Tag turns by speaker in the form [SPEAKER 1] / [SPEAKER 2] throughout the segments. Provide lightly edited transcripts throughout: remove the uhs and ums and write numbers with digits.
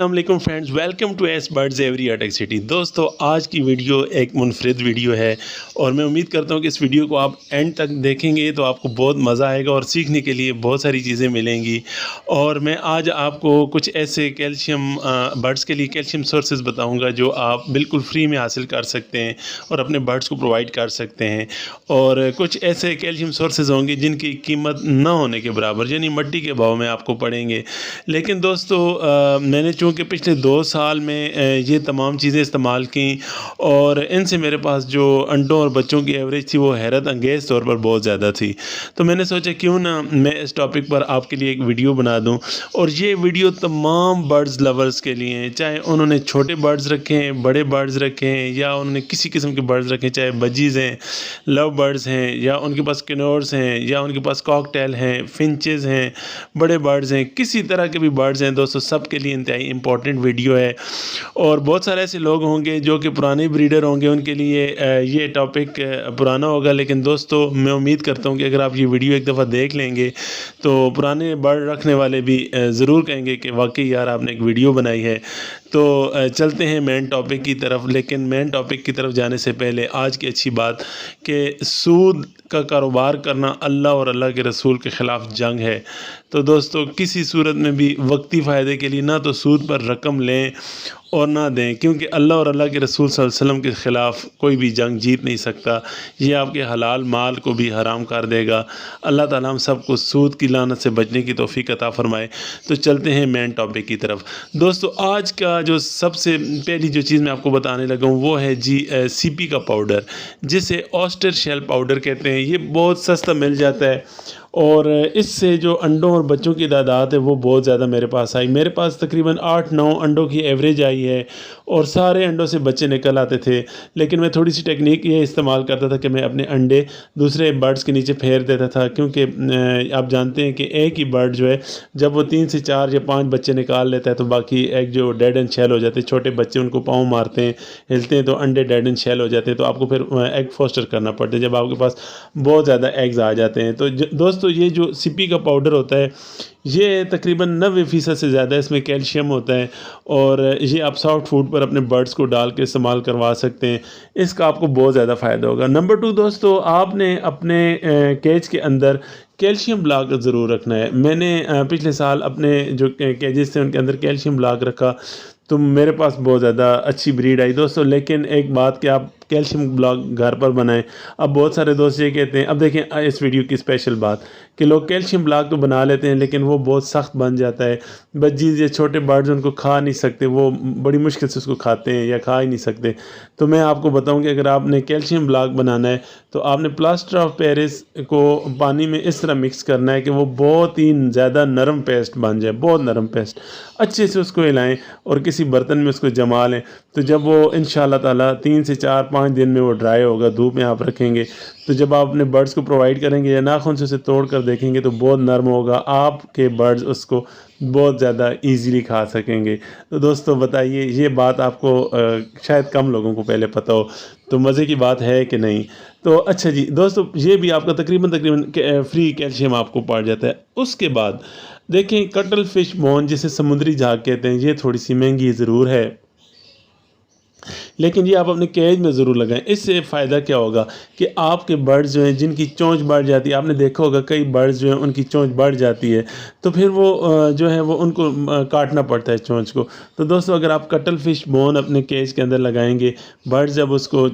[SPEAKER 1] अस्सलाम friends, welcome to ace birds aviary Attock city. दोस्तों, आज की वीडियो एक मुनफरिद वीडियो है और मैं उम्मीद करता हूँ कि इस वीडियो को आप एंड तक देखेंगे तो आपको बहुत मज़ा आएगा और सीखने के लिए बहुत सारी चीज़ें मिलेंगी। और मैं आज आपको कुछ ऐसे कैल्शियम बर्ड्स के लिए कैल्शियम सोर्सेज बताऊँगा जो आप बिल्कुल फ्री में हासिल कर सकते हैं और अपने बर्ड्स को प्रोवाइड कर सकते हैं। और कुछ ऐसे कैल्शियम सोर्सेज होंगे जिनकी कीमत न होने के बराबर, यानी मिट्टी के भाव में आपको पड़ेंगे। लेकिन दोस्तों, मैंने चूँकि पिछले 2 साल में ये तमाम चीज़ें इस्तेमाल की और इनसे मेरे पास जो अंडों और बच्चों की एवरेज थी वो हैरत अंगेज़ तौर पर बहुत ज़्यादा थी। तो मैंने सोचा क्यों ना मैं इस टॉपिक पर आपके लिए एक वीडियो बना दूं। और ये वीडियो तमाम बर्ड्स लवर्स के लिए हैं, चाहे उन्होंने छोटे बर्ड्स रखे हैं, बड़े बर्ड्स रखे हैं, या उन्होंने किसी किस्म के बर्ड्स रखे हैं, चाहे बजीज़ हैं, लव बर्ड्स हैं, या उनके पास किनोर्स हैं, या उनके पास कॉकटेल हैं, फिंचेस हैं, बड़े बर्ड्स हैं, किसी तरह के भी बर्ड्स हैं। दोस्तों, सबके लिए इंतहाई इंपॉर्टेंट वीडियो है। और बहुत सारे ऐसे लोग होंगे जो कि पुराने ब्रीडर होंगे, उनके लिए ये टॉपिक पुराना होगा। लेकिन दोस्तों, मैं उम्मीद करता हूँ कि अगर आप ये वीडियो एक दफ़ा देख लेंगे तो पुराने बर्ड रखने वाले भी ज़रूर कहेंगे कि वाकई यार आपने एक वीडियो बनाई है। तो चलते हैं मेन टॉपिक की तरफ। लेकिन मेन टॉपिक की तरफ जाने से पहले आज की अच्छी बात कि सूद का कारोबार करना अल्लाह और अल्लाह के रसूल के ख़िलाफ़ जंग है। तो दोस्तों, किसी सूरत में भी वक्ती फ़ायदे के लिए ना तो सूद पर रकम लें और ना दें, क्योंकि अल्लाह और अल्लाह के रसूल सल्लल्लाहु अलैहि वसल्लम के ख़िलाफ़ कोई भी जंग जीत नहीं सकता। ये आपके हलाल माल को भी हराम कर देगा। अल्लाह ताला हम सबको सूद की लानत से बचने की तौफ़ीक अता फ़रमाए। तो चलते हैं मेन टॉपिक की तरफ। दोस्तों, आज का जो सबसे पहली जो चीज़ मैं आपको बताने लगा हूँ वो है जी सीपी का पाउडर, जिसे ऑयस्टर शेल पाउडर कहते हैं। ये बहुत सस्ता मिल जाता है और इससे जो अंडों और बच्चों की तादाद है वो बहुत ज़्यादा मेरे पास आई। मेरे पास तकरीबन 8-9 अंडों की एवरेज आई है और सारे अंडों से बच्चे निकल आते थे। लेकिन मैं थोड़ी सी टेक्निक ये इस्तेमाल करता था कि मैं अपने अंडे दूसरे बर्ड्स के नीचे फेर देता था, क्योंकि आप जानते हैं कि एक ही बर्ड जो है जब वो 3 से 4 या 5 बच्चे निकाल लेता है तो बाकी एग जो डेड एंड शेल हो जाते हैं। छोटे बच्चे उनको पाँव मारते हैं, हिलते हैं तो अंडे डेड एंड शेल हो जाते हैं। तो आपको फिर एग फोस्टर करना पड़ता है जब आपके पास बहुत ज़्यादा एग्स आ जाते हैं। तो दोस्तों, ये जो सीपी का पाउडर होता है ये तकरीबन 90% से ज़्यादा इसमें कैल्शियम होता है और ये आप सॉफ्ट फूड पर अपने बर्ड्स को डाल के इस्तेमाल करवा सकते हैं। इसका आपको बहुत ज़्यादा फ़ायदा होगा। नंबर 2 दोस्तों, आपने अपने केज के अंदर कैल्शियम ब्लॉक ज़रूर रखना है। मैंने पिछले साल अपने जो केजेस थे उनके अंदर कैल्शियम ब्लॉक रखा तो मेरे पास बहुत ज़्यादा अच्छी ब्रीड आई दोस्तों। लेकिन एक बात कि आप कैल्शियम ब्लॉक घर पर बनाएं। अब बहुत सारे दोस्त ये कहते हैं, अब देखें इस वीडियो की स्पेशल बात कि लोग कैल्शियम ब्लॉक तो बना लेते हैं लेकिन वो बहुत सख्त बन जाता है। बच्चीज़ या छोटे बर्ड्स उनको खा नहीं सकते, वो बड़ी मुश्किल से उसको खाते हैं या खा ही नहीं सकते। तो मैं आपको बताऊं कि अगर आपने कैल्शियम ब्लॉक बनाना है तो आपने प्लास्टर ऑफ पेरिस को पानी में इस तरह मिक्स करना है कि वो बहुत ही ज़्यादा नरम पेस्ट बन जाए, बहुत नरम पेस्ट। अच्छे से उसको हिलाएं और किसी बर्तन में उसको जमा लें। तो जब वो इंशाल्लाह ताला 3 से 4-5 दिन में वो ड्राई होगा, धूप में आप रखेंगे, तो जब आप अपने बर्ड्स को प्रोवाइड करेंगे या नाखून से उसे तोड़ कर देखेंगे तो बहुत नरम होगा। आपके बर्ड्स उसको बहुत ज़्यादा इजीली खा सकेंगे। तो दोस्तों बताइए, ये बात आपको शायद कम लोगों को पहले पता हो, तो मज़े की बात है कि नहीं। तो अच्छा जी दोस्तों, ये भी आपका तकरीबन फ्री कैल्शियम आपको पड़ जाता है। उसके बाद देखें, कटल फिश बोन जिसे समुद्री झाग कहते हैं, ये थोड़ी सी महंगी ज़रूर है लेकिन ये आप अपने केज में ज़रूर लगाएं। इससे फ़ायदा क्या होगा कि आपके बर्ड्स जो हैं जिनकी चोंच बढ़ जाती है, आपने देखा होगा कई बर्ड्स जो हैं उनकी चोंच बढ़ जाती है तो फिर वो जो है वो उनको काटना पड़ता है चोंच को। तो दोस्तों, अगर आप कटल फिश बोन अपने केज के अंदर लगाएंगे, बर्ड्स जब उसको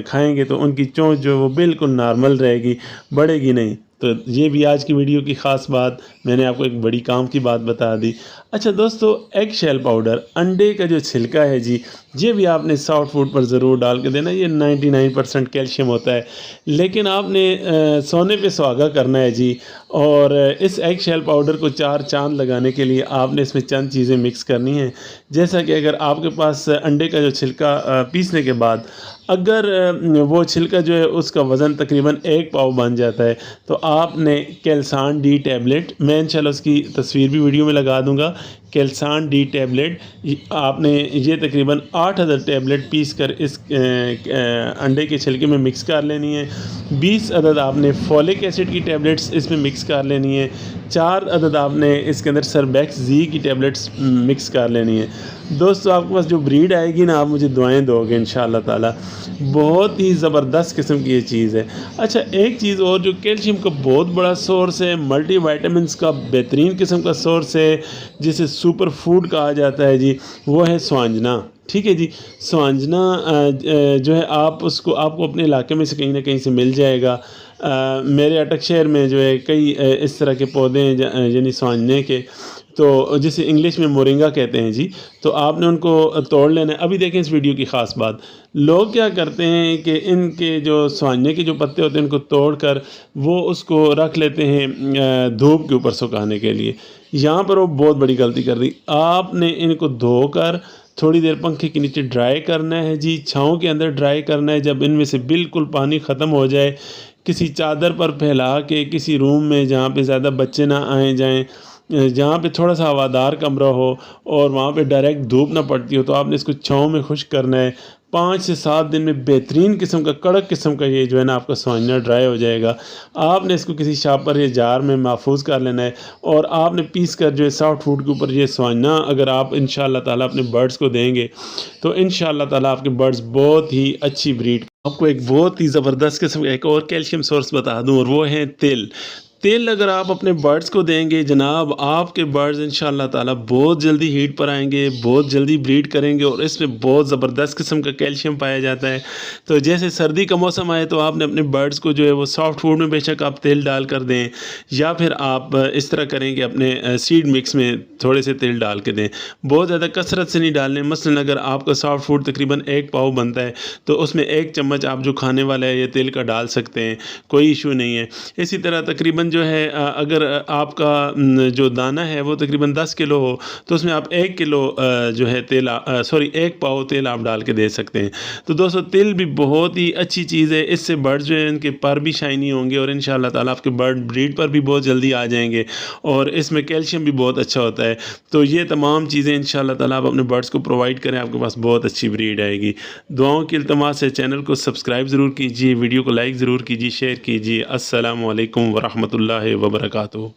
[SPEAKER 1] खाएंगे तो उनकी चोंच जो है वो बिल्कुल नॉर्मल रहेगी, बढ़ेगी नहीं। तो ये भी आज की वीडियो की ख़ास बात, मैंने आपको एक बड़ी काम की बात बता दी। अच्छा दोस्तों, एग शेल पाउडर, अंडे का जो छिलका है जी, ये भी आपने सॉफ्ट फूड पर ज़रूर डाल के देना। ये 99% कैल्शियम होता है। लेकिन आपने सोने पे सुहागा करना है जी। और इस एग शेल पाउडर को 4 चांद लगाने के लिए आपने इसमें चंद चीज़ें मिक्स करनी हैं। जैसा कि अगर आपके पास अंडे का जो छिलका पीसने के बाद अगर वो छिलका जो है उसका वज़न तकरीबन 1 पाव बन जाता है तो आपने कैल्सान डी टैबलेट, मैं इंशाल्लाह उसकी तस्वीर भी वीडियो में लगा दूंगा, कैल्सान डी टैबलेट। आपने ये तकरीबन 8 टैबलेट पीस कर इस अंडे के छिलके में मिक्स कर लेनी है। 20 अदद आपने फॉलिक एसिड की टैबलेट्स इसमें मिक्स कर लेनी है। 4 अदद आपने इसके अंदर सरबैक्स जी की टैबलेट्स मिक्स कर लेनी है। दोस्तों आपके पास जो ब्रीड आएगी ना, आप मुझे दुआएं दोगे इंशाअल्लाह ताला। बहुत ही ज़बरदस्त किस्म की ये चीज़ है। अच्छा, एक चीज़ और, जो कैल्शियम का बहुत बड़ा सोर्स है, मल्टी वाइटामिन्स का बेहतरीन किस्म का सोर्स है, जिसे सुपर फूड कहा जाता है जी, वो है स्वांजना। ठीक है जी, स्वांजना जो है आपको अपने इलाके में से कहीं ना कहीं से मिल जाएगा। मेरे अटक शहर में जो है कई इस तरह के पौधे हैं यानी स्वांजने के, तो जिसे इंग्लिश में मोरिंगा कहते हैं जी। तो आपने उनको तोड़ लेना है। अभी देखें इस वीडियो की ख़ास बात, लोग क्या करते हैं कि इनके जो स्वांजने के जो पत्ते होते हैं उनको तोड़ कर वो उसको रख लेते हैं धूप के ऊपर सुखाने के लिए। यहाँ पर वो बहुत बड़ी गलती कर दी। आपने इनको धोकर थोड़ी देर पंखे के नीचे ड्राई करना है जी, छाँव के अंदर ड्राई करना है। जब इनमें से बिल्कुल पानी ख़त्म हो जाए, किसी चादर पर फैला के किसी रूम में जहाँ पे ज़्यादा बच्चे ना आए जाएं, जहाँ पे थोड़ा सा हवादार कमरा हो और वहाँ पे डायरेक्ट धूप ना पड़ती हो, तो आपने इसको छाँव में खुश्क करना है। 5 से 7 दिन में बेहतरीन किस्म का कड़क किस्म का ये जो है ना आपका स्वांजना ड्राई हो जाएगा। आपने इसको किसी शापर या जार में महफूज कर लेना है और आपने पीस कर जो है सॉफ्ट फूड के ऊपर ये स्वांजना अगर आप इंशाअल्लाह ताला अपने बर्ड्स को देंगे तो इंशाअल्लाह ताला आपके बर्ड्स बहुत ही अच्छी ब्रीड। आपको एक बहुत ही ज़बरदस्त किस्म का एक और कैल्शियम सोर्स बता दूँ, और वो है तिल। तेल अगर आप अपने बर्ड्स को देंगे जनाब, आपके बर्ड्स इंशाअल्लाह ताला बहुत जल्दी हीट पर आएंगे, बहुत जल्दी ब्रीड करेंगे, और इसमें बहुत ज़बरदस्त किस्म का कैल्शियम पाया जाता है। तो जैसे सर्दी का मौसम आए तो आपने अपने बर्ड्स को जो है वो सॉफ्ट फूड में बेशक आप तेल डाल कर दें, या फिर आप इस तरह करें कि अपने सीड मिक्स में थोड़े से तेल डाल के दें। बहुत ज़्यादा कसरत से नहीं डालने। मसलन अगर आपका सॉफ्ट फूड तकरीबन 1 पाव बनता है तो उसमें 1 चम्मच आप जो खाने वाला है ये तेल का डाल सकते हैं, कोई इशू नहीं है। इसी तरह तकरीबन जो है अगर आपका जो दाना है वो तकरीबन 10 किलो हो तो उसमें आप 1 किलो जो है तेल 1 पाव तेल आप डाल के दे सकते हैं। तो दोस्तों तिल भी बहुत ही अच्छी चीज़ है। इससे बर्ड जो है इनके पर भी शाइनी होंगे और इंशाअल्लाह ताला आपके बर्ड ब्रीड पर भी बहुत जल्दी आ जाएंगे, और इसमें कैल्शियम भी बहुत अच्छा होता है। तो ये तमाम चीज़ें इंशाअल्लाह ताला आप अपने बर्ड्स को प्रोवाइड करें, आपके पास बहुत अच्छी ब्रीड आएगी। दुआओं की इल्तमास है, चैनल को सब्सक्राइब ज़रूर कीजिए, वीडियो को लाइक ज़रूर कीजिए, शेयर कीजिए। अस्सलामु अलैकुम वरहमतुल्लाहि वबरकातुहू।